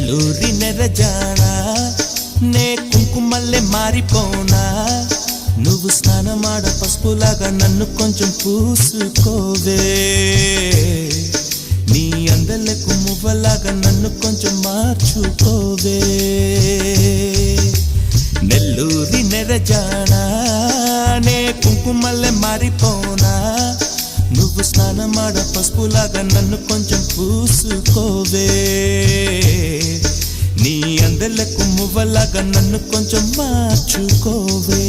నెల్లూరి నెరజానా నే కుంకుమల్లె మారిపోనా నువ్వు స్నానమాడ పసుపులాగా నన్ను కొంచెం పూసుకోవే నీ అందలకు మువ్వలాగా నన్ను కొంచెం మార్చుకోవే నెల్లూరి నెరజానా నే కుంకుమల్లె మారిపోనా నువ్వు స్నానమాడ పసుపులాగా నన్ను కొంచెం పూసుకోవే నీ అందలకు మువ్వలాగా నన్ను కొంచెం మార్చుకోవే